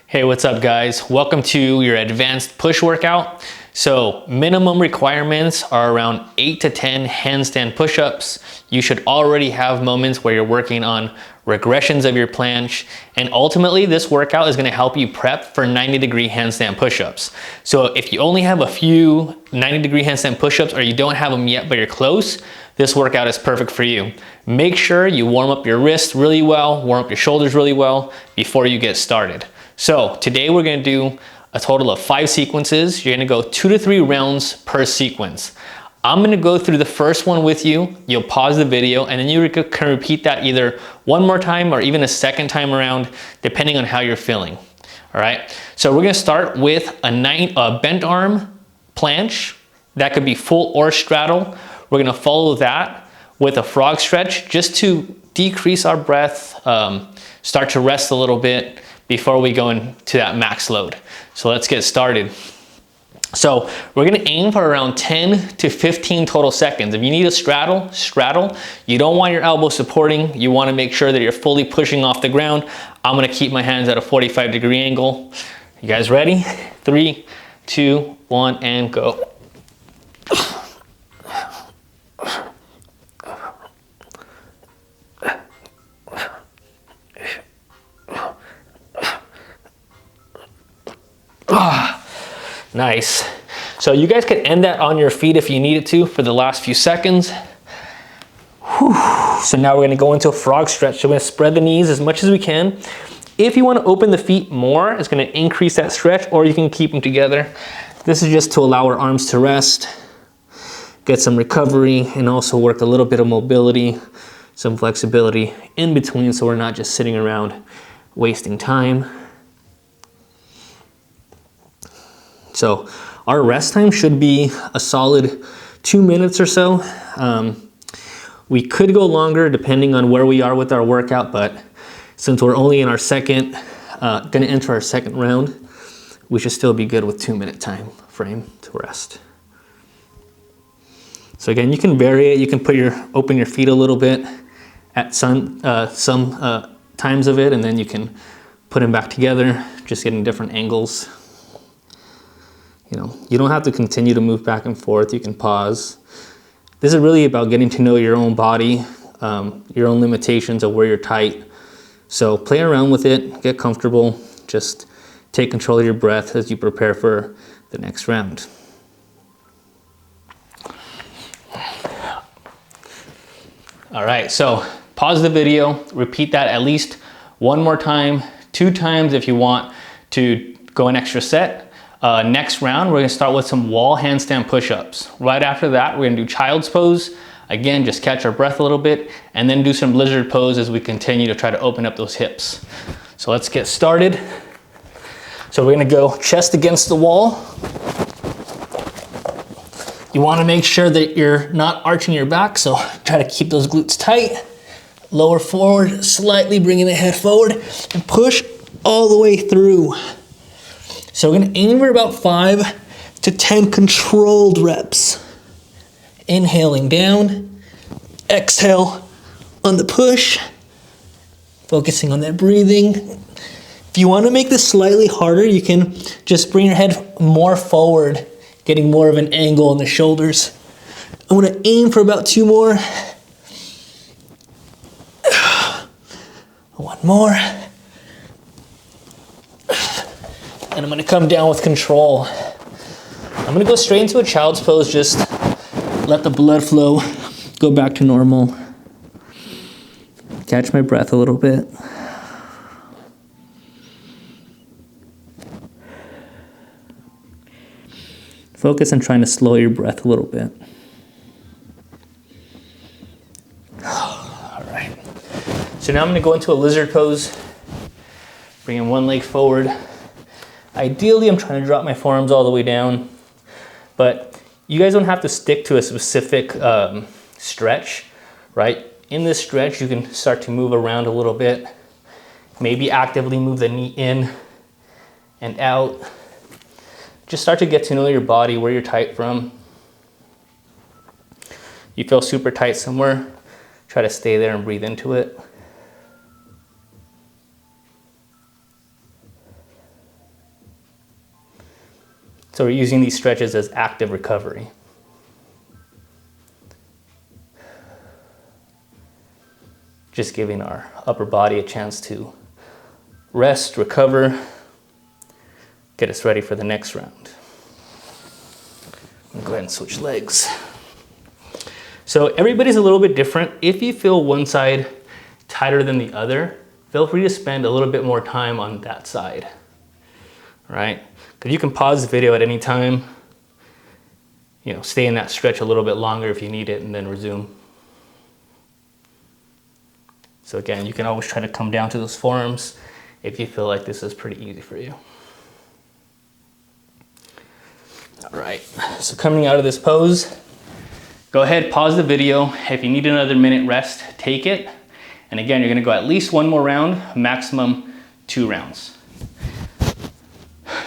Hey, what's up guys? Welcome to your advanced push workout. So minimum requirements are around 8 to 10 handstand push-ups. You should already have moments where you're working on regressions of your planche, and ultimately this workout is going to help you prep for 90-degree handstand push-ups. So if you only have a few 90-degree handstand push-ups or you don't have them yet but you're close, this workout is perfect for you. Make sure you warm up your wrists really well, warm up your shoulders really well before you get started. So today we're going to do a total of 5 sequences. You're going to go 2 to 3 rounds per sequence. I'm going to go through the first one with you. You'll pause the video and then you can repeat that either one more time or even a second time around, depending on how you're feeling. All right. So we're going to start with a bent arm planche. That could be full or straddle. We're going to follow that with a frog stretch just to decrease our breath, start to rest a little bit before we go into that max load. So let's get started. So we're gonna aim for around 10 to 15 total seconds. If you need a straddle, straddle. You don't want your elbow supporting. You wanna make sure that you're fully pushing off the ground. I'm gonna keep my hands at a 45-degree angle. You guys ready? 3, 2, 1, and go. Nice. So you guys can end that on your feet if you needed to for the last few seconds. Whew. So now we're going to go into a frog stretch. So we're going to spread the knees as much as we can. If you want to open the feet more, it's going to increase that stretch, or you can keep them together. This is just to allow our arms to rest, get some recovery, and also work a little bit of mobility, some flexibility in between, so we're not just sitting around wasting time. So our rest time should be a solid 2 minutes or so. We could go longer depending on where we are with our workout, but since we're only in our gonna enter our second round, we should still be good with 2-minute time frame to rest. So again, you can vary it. You can open your feet a little bit at some times of it, and then you can put them back together, just getting different angles. You know, you don't have to continue to move back and forth. You can pause. This is really about getting to know your own body, your own limitations of where you're tight. So play around with it, get comfortable, just take control of your breath as you prepare for the next round. All right, so pause the video, repeat that at least 1 more time, 2 times if you want to go an extra set. Next round, we're gonna start with some wall handstand push-ups. Right after that, we're gonna do child's pose. Again, just catch our breath a little bit, and then do some lizard pose as we continue to try to open up those hips. So let's get started. So we're gonna go chest against the wall. You wanna make sure that you're not arching your back, so try to keep those glutes tight. Lower forward, slightly bringing the head forward, and push all the way through. So we're gonna aim for about 5 to 10 controlled reps. Inhaling down, exhale on the push, focusing on that breathing. If you wanna make this slightly harder, you can just bring your head more forward, getting more of an angle on the shoulders. I'm gonna aim for about 2 more. 1 more. And I'm gonna come down with control. I'm gonna go straight into a child's pose, just let the blood flow go back to normal. Catch my breath a little bit. Focus on trying to slow your breath a little bit. All right. So now I'm gonna go into a lizard pose, bringing one leg forward. Ideally, I'm trying to drop my forearms all the way down, but you guys don't have to stick to a specific stretch, right? In this stretch, you can start to move around a little bit, maybe actively move the knee in and out. Just start to get to know your body, where you're tight from. You feel super tight somewhere, try to stay there and breathe into it. So we're using these stretches as active recovery. Just giving our upper body a chance to rest, recover, get us ready for the next round. I'm gonna go ahead and switch legs. So everybody's a little bit different. If you feel one side tighter than the other, feel free to spend a little bit more time on that side, right? Because you can pause the video at any time, you know, stay in that stretch a little bit longer if you need it, and then resume. So again, you can always try to come down to those forearms if you feel like this is pretty easy for you. All right, so coming out of this pose, go ahead, pause the video. If you need another minute rest, take it. And again, you're gonna go at least one more round, maximum 2 rounds.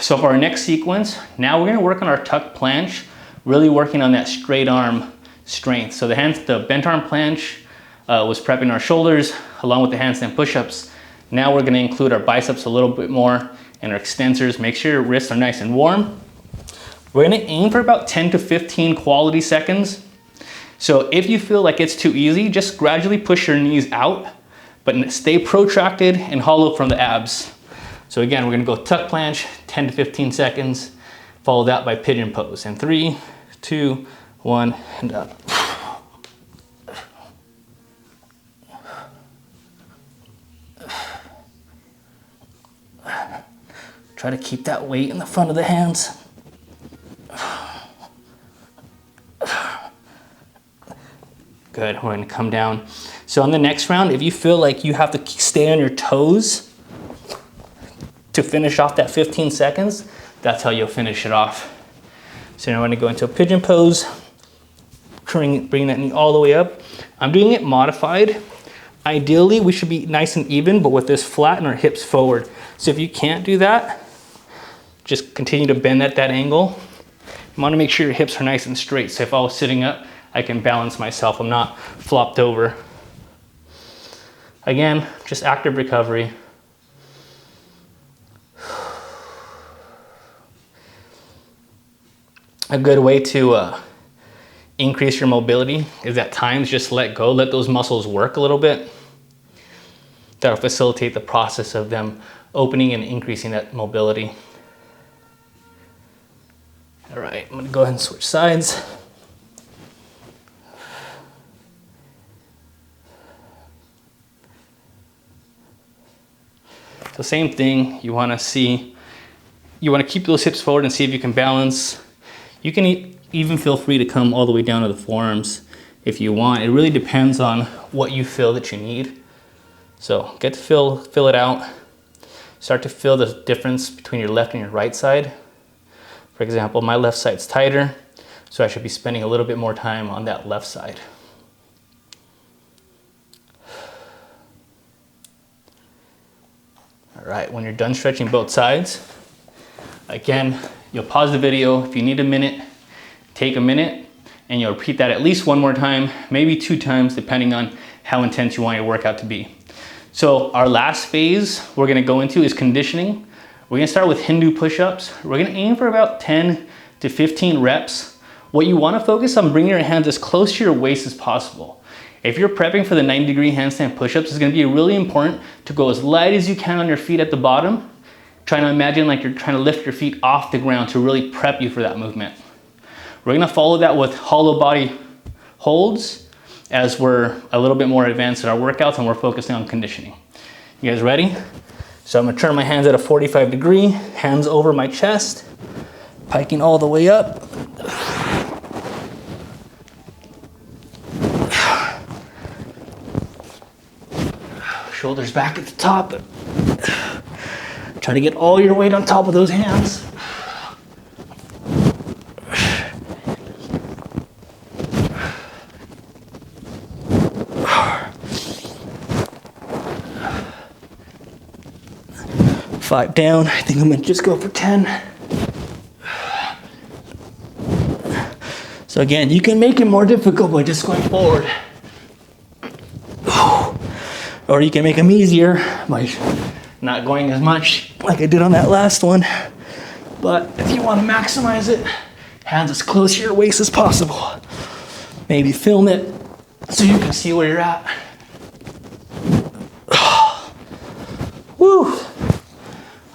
So for our next sequence, now we're gonna work on our tuck planche, really working on that straight arm strength. So the bent arm planche was prepping our shoulders along with the handstand push-ups. Now we're gonna include our biceps a little bit more and our extensors. Make sure your wrists are nice and warm. We're gonna aim for about 10 to 15 quality seconds. So if you feel like it's too easy, just gradually push your knees out, but stay protracted and hollow from the abs. So again, we're gonna go tuck planche, 10 to 15 seconds, follow that by pigeon pose. And 3, 2, 1, and up. Try to keep that weight in the front of the hands. Good, we're gonna come down. So on the next round, if you feel like you have to stay on your toes to finish off that 15 seconds, that's how you'll finish it off. So now we're gonna go into a pigeon pose, bring that knee all the way up. I'm doing it modified. Ideally, we should be nice and even, but with this flat and our hips forward. So if you can't do that, just continue to bend at that angle. You wanna make sure your hips are nice and straight. So if I was sitting up, I can balance myself. I'm not flopped over. Again, just active recovery. A good way to increase your mobility is at times just let go, let those muscles work a little bit. That'll facilitate the process of them opening and increasing that mobility. All right, I'm gonna go ahead and switch sides. So same thing, you wanna keep those hips forward and see if you can balance. You can even feel free to come all the way down to the forearms if you want. It really depends on what you feel that you need. So get to fill it out. Start to feel the difference between your left and your right side. For example, my left side's tighter, so I should be spending a little bit more time on that left side. All right, when you're done stretching both sides, again, you'll pause the video. If you need a minute, take a minute, and you'll repeat that at least one more time, maybe 2 times, depending on how intense you want your workout to be. So our last phase we're gonna go into is conditioning. We're gonna start with Hindu push-ups. We're gonna aim for about 10 to 15 reps. What you wanna focus on, bringing your hands as close to your waist as possible. If you're prepping for the 90-degree handstand push-ups, it's gonna be really important to go as light as you can on your feet at the bottom. Trying to imagine like you're trying to lift your feet off the ground to really prep you for that movement. We're gonna follow that with hollow body holds as we're a little bit more advanced in our workouts and we're focusing on conditioning. You guys ready? So I'm gonna turn my hands at a 45 degree, hands over my chest, piking all the way up. Shoulders back at the top. Try to get all your weight on top of those hands. Five down. I think I'm gonna just go for 10. So again, you can make it more difficult by just going forward. Or you can make them easier by not going as much like I did on that last one. But if you want to maximize it, hands as close to your waist as possible. Maybe film it so you can see where you're at. Woo!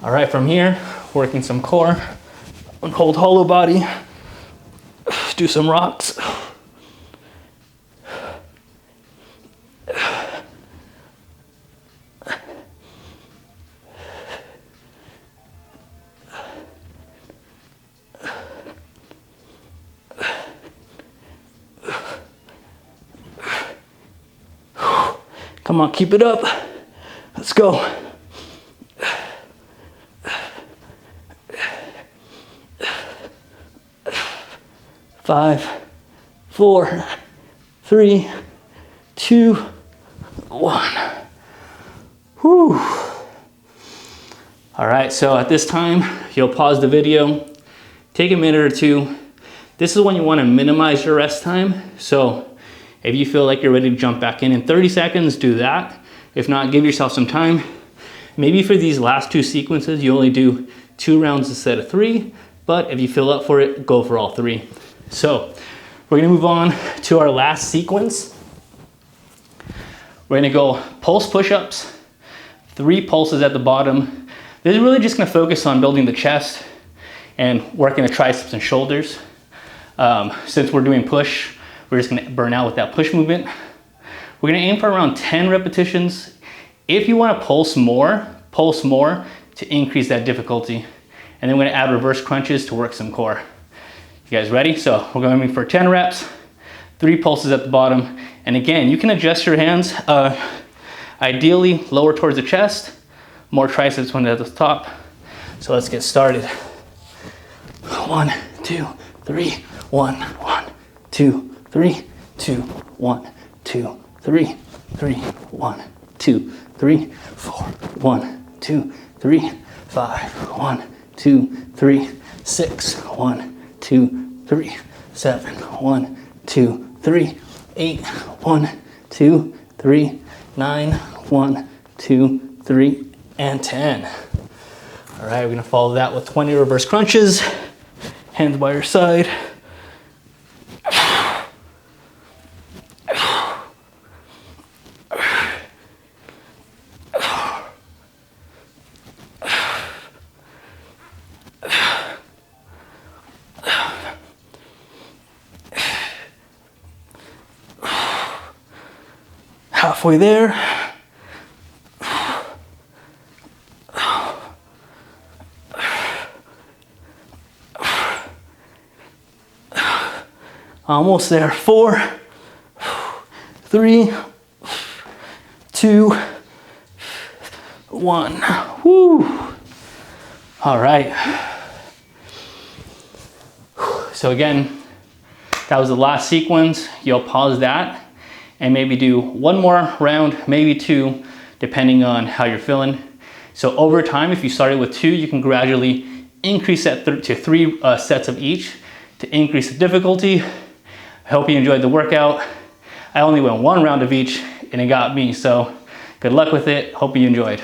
All right, from here, working some core, hold hollow body, do some rocks. Come on, keep it up. Let's go. 5, 4, 3, 2, 1. Whew. All right, so at this time, you'll pause the video, take a minute or two. This is when you want to minimize your rest time. So if you feel like you're ready to jump back in 30 seconds, do that. If not, give yourself some time. Maybe for these last 2 sequences, you only do 2 rounds instead of 3, but if you feel up for it, go for all 3. So we're gonna move on to our last sequence. We're gonna go pulse push-ups, 3 pulses at the bottom. This is really just gonna focus on building the chest and working the triceps and shoulders. Since we're doing push, we're just gonna burn out with that push movement. We're gonna aim for around 10 repetitions. If you wanna pulse more to increase that difficulty. And then we're gonna add reverse crunches to work some core. You guys ready? So we're going for 10 reps, 3 pulses at the bottom. And again, you can adjust your hands, ideally lower towards the chest, more triceps when at the top. So let's get started. 1, 2, 3, 1, 1, 2, 3, 2, 1, 2, 3, 3, 1, 2, 3, 4, 1, 2, 3, 5, 1, 2, 3, 6, 1, 2, 3, 7, 1, 2, 3, 8, 1, 2, 3, 9, 1, 2, 3, and 10. All right, we're gonna follow that with 20 reverse crunches. Hands by your side. Halfway there. Almost there. 4, 3, 2, 1. Woo. All right. So again, that was the last sequence. You'll pause that and maybe do 1 more round, maybe 2, depending on how you're feeling. So over time, if you started with 2, you can gradually increase that to 3 sets of each to increase the difficulty. I hope you enjoyed the workout. I only went 1 round of each and it got me, so good luck with it. Hope you enjoyed.